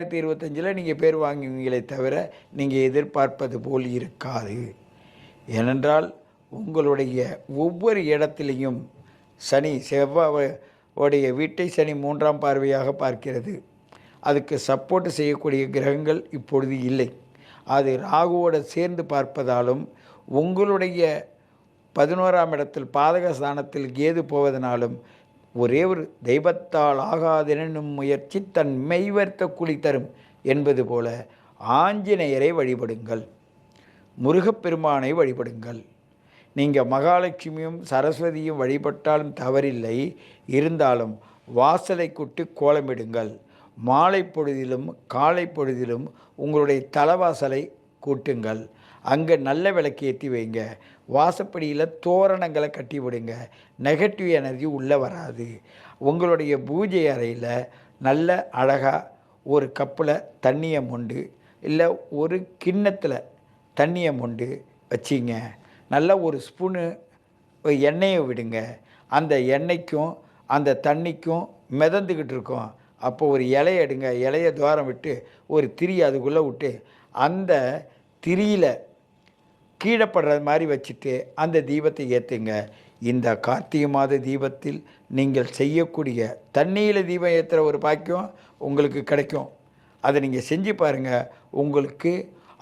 2025 நீங்கள் பேர் வாங்குவீங்களே தவிர நீங்கள் எதிர்பார்ப்பது போல் இருக்காது. ஏனென்றால் உங்களுடைய ஒவ்வொரு இடத்திலையும் சனி செவ்வாய் வீட்டை சனி 3ஆம் பார்வையாக பார்க்கிறது. அதுக்கு சப்போர்ட் செய்யக்கூடிய கிரகங்கள் இப்பொழுது இல்லை. அது ராகுவோடு சேர்ந்து பார்ப்பதாலும் உங்களுடைய 11ஆம் இடத்தில் பாதக ஸ்தானத்தில் கேது போவதனாலும் ஒரே ஒரு தெய்வத்தால் ஆகாதெனும் முயற்சி தன் மெய்வர்த்த கூலி தரும் என்பது போல ஆஞ்சநேயரை வழிபடுங்கள், முருகப்பெருமானை வழிபடுங்கள். நீங்கள் மகாலட்சுமியும் சரஸ்வதியும் வழிபட்டாலும் தவறில்லை. இருந்தாலும் வாசலை கூட்டி கோலமிடுங்கள். மாலை பொழுதிலும் காலை பொழுதிலும் உங்களுடைய தலைவாசலை கூட்டுங்கள். அங்கே நல்ல விளக்கு ஏற்றி வைங்க. வாசப்படியில் தோரணங்களை கட்டி விடுங்க. நெகட்டிவ் எனர்ஜி உள்ளே வராது. உங்களுடைய பூஜை அறையில் நல்ல அழகாக ஒரு கப்பில் தண்ணியை மொண்டு இல்லை ஒரு கிண்ணத்தில் தண்ணியை மொண்டு வச்சிங்க. நல்ல ஒரு ஸ்பூனு எண்ணெயை விடுங்க. அந்த எண்ணெய்க்கும் அந்த தண்ணிக்கும் மிதந்துக்கிட்டு இருக்கோம். அப்போ ஒரு இலையை எடுங்க. இலையை துவாரம் விட்டு ஒரு திரி அதுக்குள்ளே விட்டு அந்த திரியில் கீழப்படுறது மாதிரி வச்சுட்டு அந்த தீபத்தை ஏற்றுங்க. இந்த கார்த்திகை மாத தீபத்தில் நீங்கள் செய்யக்கூடிய தண்ணியில் தீபம் ஏற்றுற ஒரு பாக்கியம் உங்களுக்கு கிடைக்கும். அதை நீங்கள் செஞ்சு பாருங்கள். உங்களுக்கு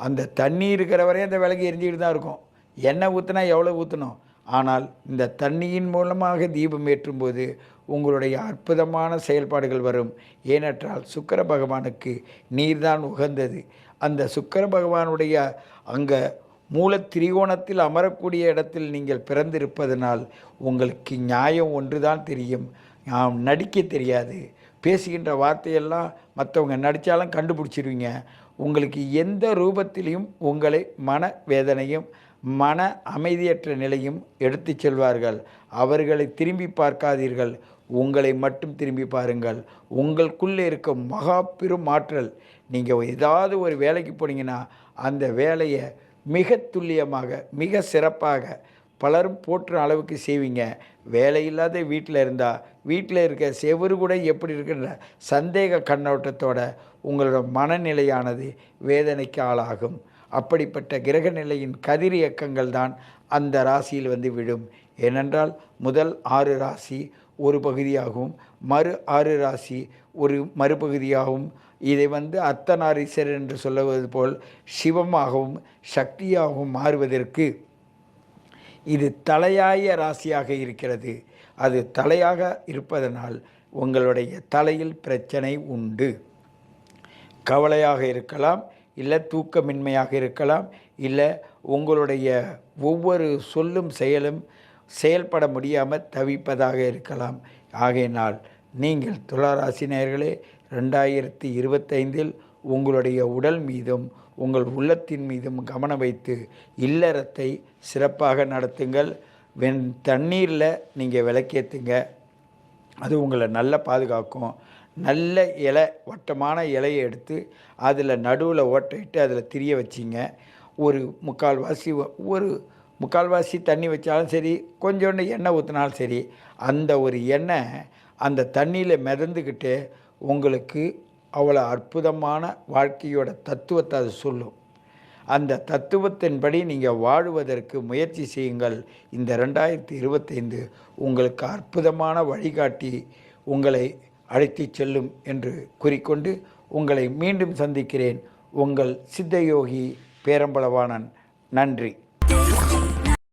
அந்த தண்ணி இருக்கிற வரையும் அந்த விளக்கு எரிஞ்சிக்கிட்டு தான் இருக்கும். எண்ணெய் ஊற்றினா எவ்வளோ ஊற்றணும், ஆனால் இந்த தண்ணியின் மூலமாக தீபம் ஏற்றும்போது உங்களுடைய அற்புதமான செயல்பாடுகள் வரும். ஏனென்றால் சுக்கிர பகவானுக்கு நீர்தான் உகந்தது. அந்த சுக்கிர பகவானுடைய அங்கே மூல திரிகோணத்தில் அமரக்கூடிய இடத்தில் நீங்கள் பிறந்திருப்பதனால் உங்களுக்கு நியாயம் ஒன்று தான் தெரியும். நடிக்க தெரியாது. பேசுகின்ற வார்த்தையெல்லாம் மற்றவங்க நடித்தாலும் கண்டுபிடிச்சிருவீங்க. உங்களுக்கு எந்த ரூபத்திலையும் உங்களை மன வேதனையும் மன அமைதியற்ற நிலையும் எடுத்து செல்வார்கள். அவர்களை திரும்பி பார்க்காதீர்கள், உங்களை மட்டும் திரும்பி பாருங்கள். உங்களுக்குள்ளே இருக்க மகா பெரும் ஆற்றல். நீங்கள் ஏதாவது ஒரு வேலைக்கு போனீங்கன்னா அந்த வேலையை மிக துல்லியமாக மிக சிறப்பாக பலரும் போற்றும் அளவுக்கு செய்வீங்க. வேலை இல்லாத வீட்டில் இருந்தால் வீட்டில் இருக்க செவரு கூட எப்படி இருக்குன்ற சந்தேக கண்ணோட்டத்தோட உங்களோட மனநிலையானது வேதனைக்கு ஆளாகும். அப்படிப்பட்ட கிரக நிலையின் கதிர் இயக்கங்கள் தான் அந்த ராசியில் வந்து விடும். ஏனென்றால் முதல் 6 ராசி ஒரு பகுதியாகவும் மறு 6 ராசி ஒரு மறுபகுதியாகவும் இதை அர்த்தநாரீஸ்வரர் என்று சொல்லுவது போல் சிவமாகவும் சக்தியாகவும் மாறுவதற்கு இது தலையாய ராசியாக இருக்கிறது. அது தலையாக இருப்பதனால் உங்களுடைய தலையில் பிரச்சனை உண்டு. கவலையாக இருக்கலாம், இல்லை தூக்கமின்மையாக இருக்கலாம், இல்லை உங்களுடைய ஒவ்வொரு சொல்லும் செயலும் செயல்பட முடியாமல் தவிப்பதாக இருக்கலாம். ஆகையினால் நீங்கள் துளாராசி நேயர்களே 2025 உங்களுடைய உடல் மீதும் உங்கள் உள்ளத்தின் மீதும் கவனம் வைத்து இல்லறத்தை சிறப்பாக நடத்துங்கள். தண்ணீரில் நீங்கள் விளக்கேற்றுங்க. அது உங்களை நல்லா பாதுகாக்கும். நல்ல இலை, வட்டமான இலையை எடுத்து அதில் நடுவில் ஓட்டையிட்டு அதில் திரிய வச்சிங்க. ஒரு முக்கால்வாசி தண்ணி வச்சாலும் சரி, கொஞ்சோண்டு எண்ணெய் ஊற்றினாலும் சரி, அந்த ஒரு எண்ணெய் அந்த தண்ணியில் மிதந்துக்கிட்டு உங்களுக்கு அவ்வளோ அற்புதமான வாழ்க்கையோட தத்துவத்தை அது சொல்லும். அந்த தத்துவத்தின்படி நீங்கள் வாழுவதற்கு முயற்சி செய்யுங்கள். இந்த 2025 உங்களுக்கு அற்புதமான வழிகாட்டி உங்களை அழைத்து செல்லும் என்று கூறிக்கொண்டு உங்களை மீண்டும் சந்திக்கிறேன். உங்கள் சித்தயோகி பேரம்பலவாணன். நன்றி.